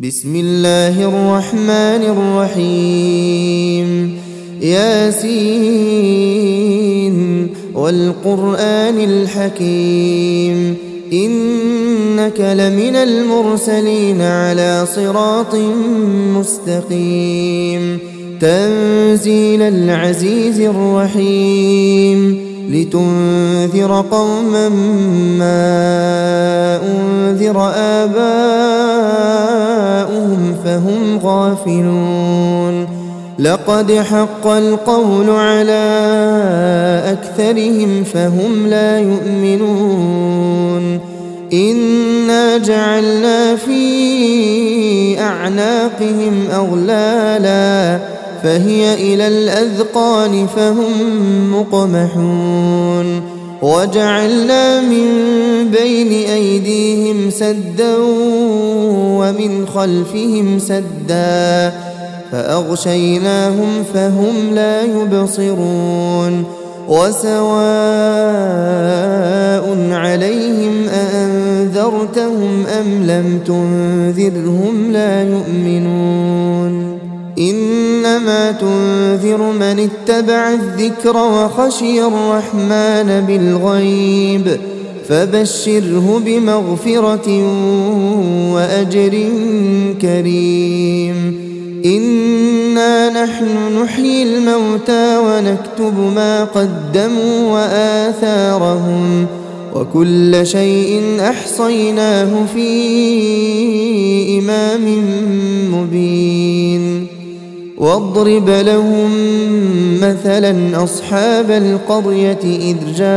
بسم الله الرحمن الرحيم ياسين والقرآن الحكيم إنك لمن المرسلين على صراط مستقيم تنزيل العزيز الرحيم لتنذر قوما ما أنذر آباؤهم فهم غافلون لقد حق القول على أكثرهم فهم لا يؤمنون إنا جعلنا في أعناقهم أغلالا فهي إلى الأذقان فهم مقمحون وجعلنا من بين أيديهم سدا ومن خلفهم سدا فأغشيناهم فهم لا يبصرون وسواء عليهم أأنذرتهم أم لم تنذرهم لا يؤمنون إنما تنذر من اتبع الذكر وخشي الرحمن بالغيب فبشره بمغفرة وأجر كريم إنا نحن نحيي الموتى ونكتب ما قدموا وآثارهم وكل شيء أحصيناه في إمام مبين واضرب لهم مثلا أصحاب القرية إذ جاءها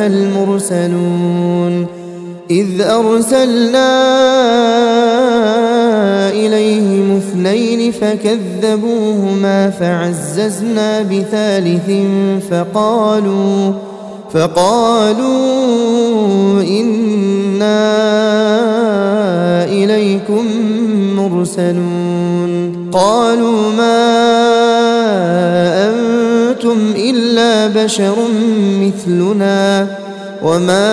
المرسلون إذ أرسلنا إليهم اثنين فكذبوهما فعززنا بثالث فقالوا إنا إليكم مرسلون قالوا ما أنتم إلا بشر مثلنا وما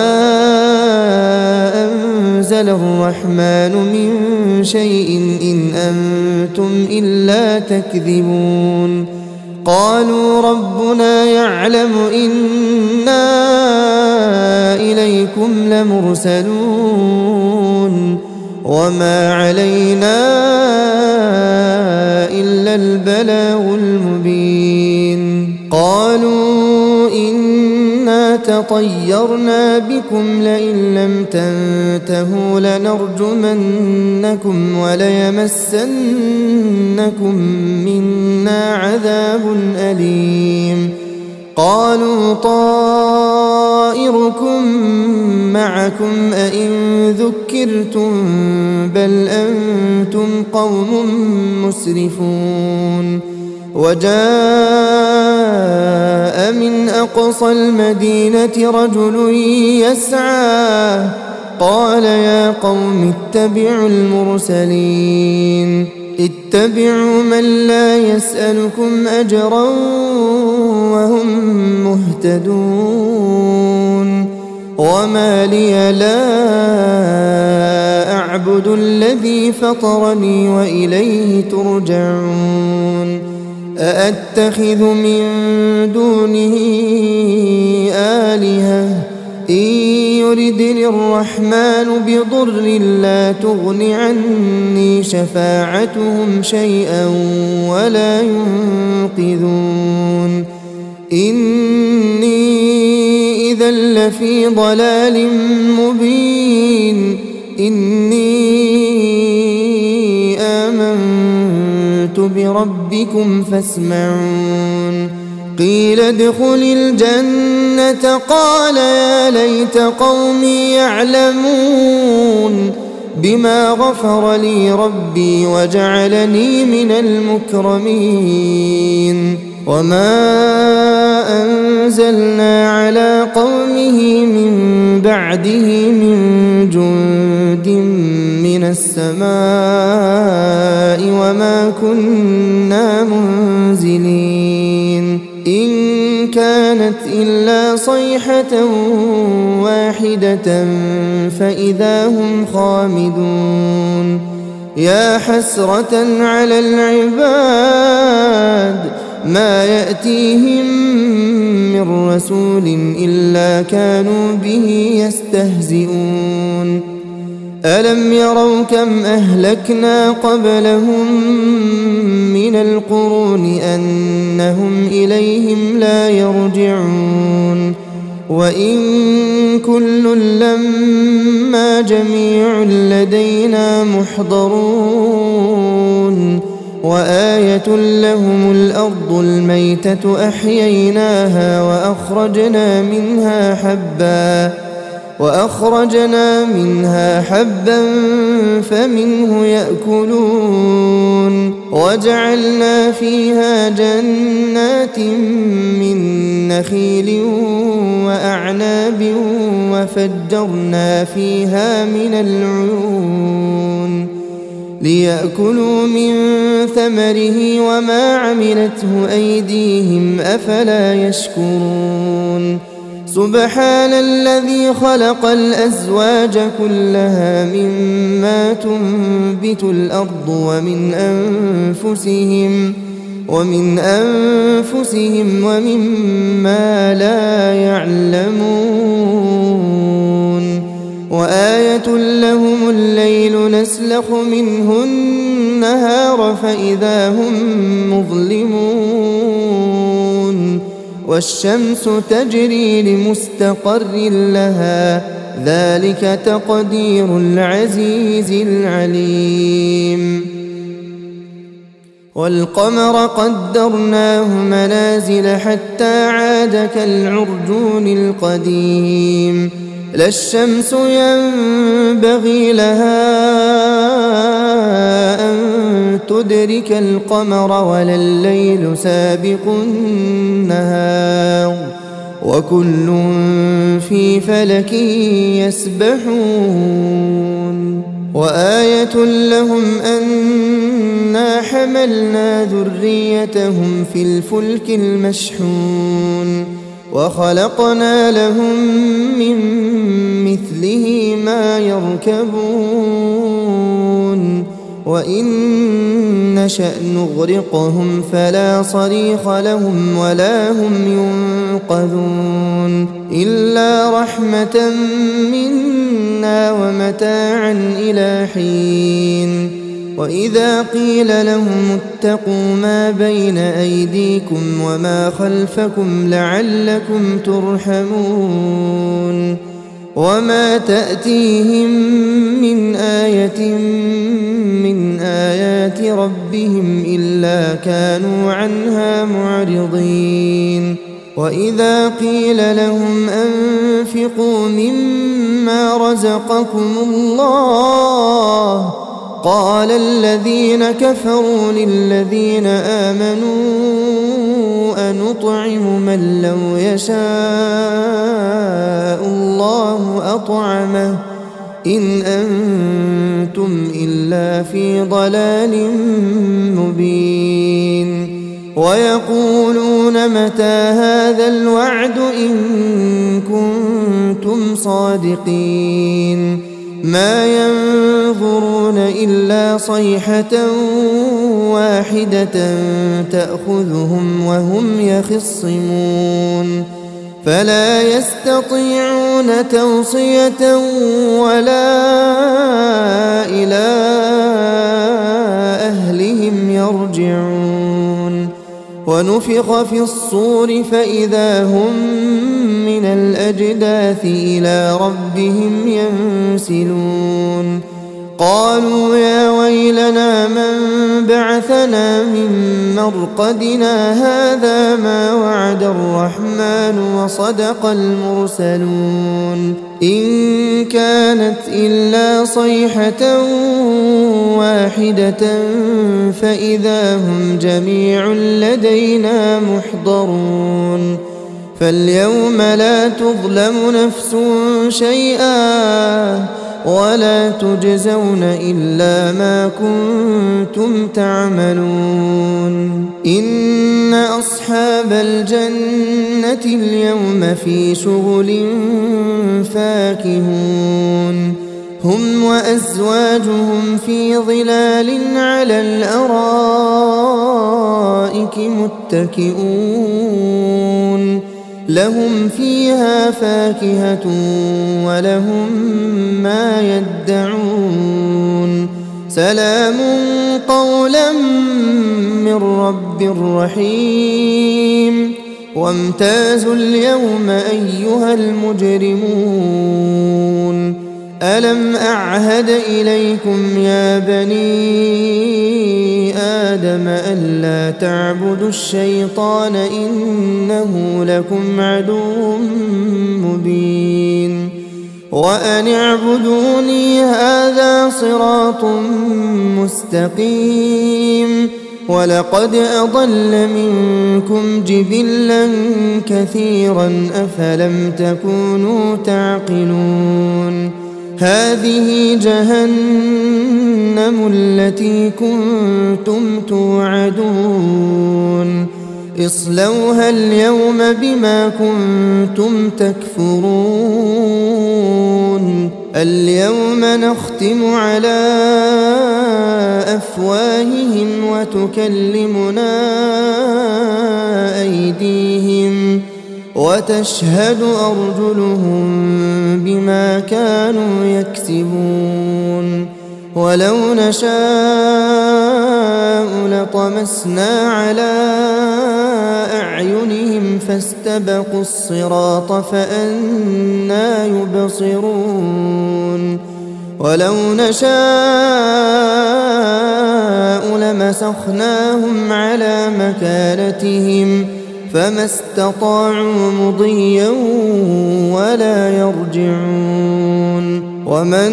أنزل الرحمن من شيء إن أنتم إلا تكذبون قالوا ربنا يعلم إنا إليكم لمرسلون وما علينا إلا البلاغ المبين قالوا إنا تطيرنا بكم لئن لم تنتهوا لنرجمنكم وليمسنكم منا عذاب أليم قالوا طائركم معكم أئن ذكرتم بل أنتم قوم مسرفون وجاء من أقصى المدينة رجل يسعى قال يا قوم اتبعوا المرسلين اتبعوا من لا يسألكم أجرا وهم مهتدون وما لي لا أعبد الذي فطرني وإليه ترجعون أأتخذ من دونه آلهة إن يردني الرحمن بضر لا تغن عني شفاعتهم شيئا ولا ينقذون إني إذا لفي ضلال مبين إني آمنت بربكم فاسمعون قيل ادخل الجنة قال يا ليت قومي يعلمون بما غفر لي ربي وجعلني من المكرمين وما أنزلنا على قومه من بعده من جند من السماء وما كنا منزلين إن كانت إلا صيحة واحدة فإذا هم خامدون يا حسرة على العباد ما يأتيهم من رسول إلا كانوا به يستهزئون ألم يروا كم أهلكنا قبلهم من القرون أنهم إليهم لا يرجعون وإن كل لما جميع لدينا محضرون وآية لهم الأرض الميتة أحييناها وأخرجنا منها حبا فمنه يأكلون وجعلنا فيها جنات من نخيل وأعناب وفجرنا فيها من العيون ليأكلوا من ثمره وما عملته أيديهم أفلا يشكرون سبحان الذي خلق الأزواج كلها مما تنبت الأرض ومن أنفسهم ومما لا يعلمون وآية لهم الليل نسلخ منه النهار فإذا هم مظلمون والشمس تجري لمستقر لها ذلك تقدير العزيز العليم والقمر قدرناه منازل حتى عاد كالعرجون القديم لا الشمس ينبغي لها أن تدرك القمر ولا الليل سابق النهار وكل في فلك يسبحون وآية لهم أنا حملنا ذريتهم في الفلك المشحون وخلقنا لهم من مثله ما يركبون وإن نشأ نغرقهم فلا صريخ لهم ولا هم ينقذون إلا رحمة منا ومتاعا إلى حين وإذا قيل لهم اتقوا ما بين أيديكم وما خلفكم لعلكم ترحمون وما تأتيهم من آية من آيات ربهم إلا كانوا عنها معرضين وإذا قيل لهم أنفقوا مما رزقكم الله قال الذين كفروا للذين آمنوا أنطعم من لو يشاء الله أطعمه إن أنتم إلا في ضلال مبين ويقولون متى هذا الوعد إن كنتم صادقين ما ينظرون إلا صيحة واحدة تأخذهم وهم يخصمون فلا يستطيعون توصية ولا إلى أهلهم يرجعون ونفخ في الصور فإذا هم من الأجداث إلى ربهم ينسلون قالوا يا ويلنا من بعثنا من مرقدنا هذا ما وعد الرحمن وصدق المرسلون إن كانت إلا صيحة واحدة فإذا هم جميع لدينا محضرون فاليوم لا تظلم نفس شيئا ولا تجزون إلا ما كنتم تعملون إن أصحاب الجنة الجنة اليوم في شغل فاكهون هم وأزواجهم في ظلال على الأرائك متكئون لهم فيها فاكهة ولهم ما يدعون سلام قولا من رب رحيم وامتازوا اليوم أيها المجرمون ألم أعهد إليكم يا بني آدم ألا تعبدوا الشيطان إنه لكم عدو مبين وأن اعبدوني هذا صراط مستقيم ولقد أضل منكم جبلا كثيرا أفلم تكونوا تعقلون هذه جهنم التي كنتم توعدون اصلوها اليوم بما كنتم تكفرون اليوم نختم على أفواههم وتكلمنا أيديهم وتشهد أرجلهم بما كانوا يكسبون ولو نشاء لطمسنا على أعينهم فاستبقوا الصراط فأنى يبصرون ولو نشاء لمسخناهم على مكانتهم فما استطاعوا مضيا ولا يرجعون ومن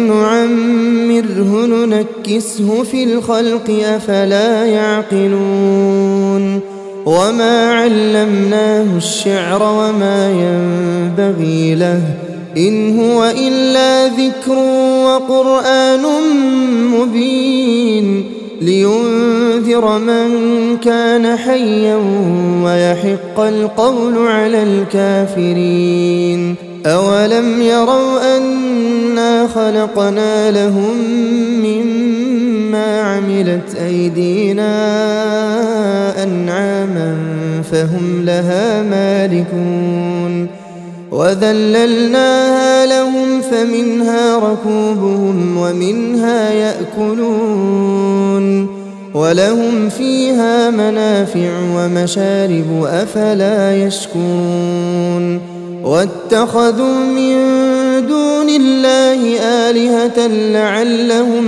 نعمره ننكسه في الخلق أفلا يعقلون وما علمناه الشعر وما ينبغي له إن هو إلا ذكر وقرآن مبين لينذر من كان حيا ويحق القول على الكافرين أولم يروا أنا خلقنا لهم مما عملت أيدينا أنعاما فهم لها مالكون وذللناها لهم فمنها ركوبهم ومنها يأكلون ولهم فيها منافع ومشارب أفلا يشكرون واتخذوا من دون الله آلهة لعلهم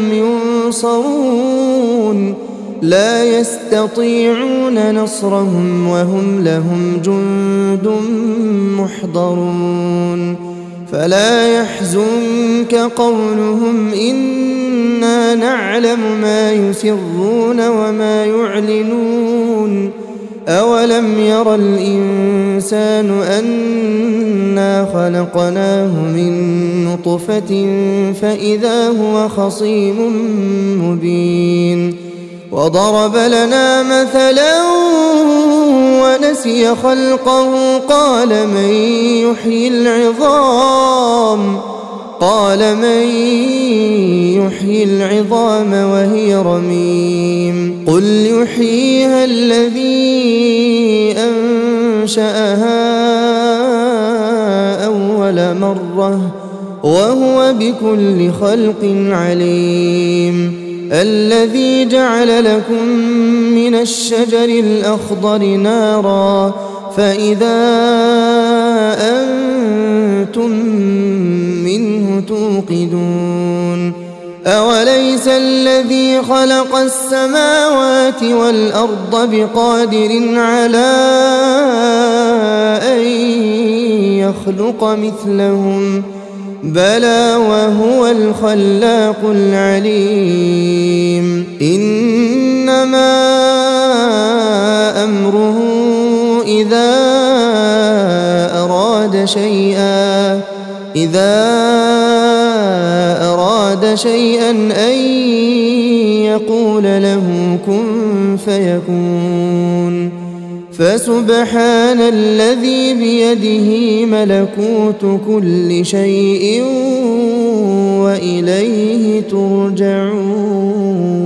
ينصرون لا يستطيعون نصرهم وهم لهم جند محضرون فلا يحزنك قولهم إنا نعلم ما يسرون وما يعلنون أولم ير الإنسان أنا خلقناه من نطفة فإذا هو خصيم مبين وضرب لنا مثلا ونسي خلقه قال من يحيي العظام وهي رميم قل يحييها الذي أنشأها أول مرة وهو بكل خلق عليم الذي جعل لكم من الشجر الأخضر نارا فإذا أنتم منه توقدون أوليس الذي خلق السماوات والأرض بقادر على أن يخلق مثلهم بلى وهو الخلاق العليم إنما أمره إذا أراد شيئا أن يقول له كن فيكون فسبحان الذي بيده ملكوت كل شيء وإليه ترجعون.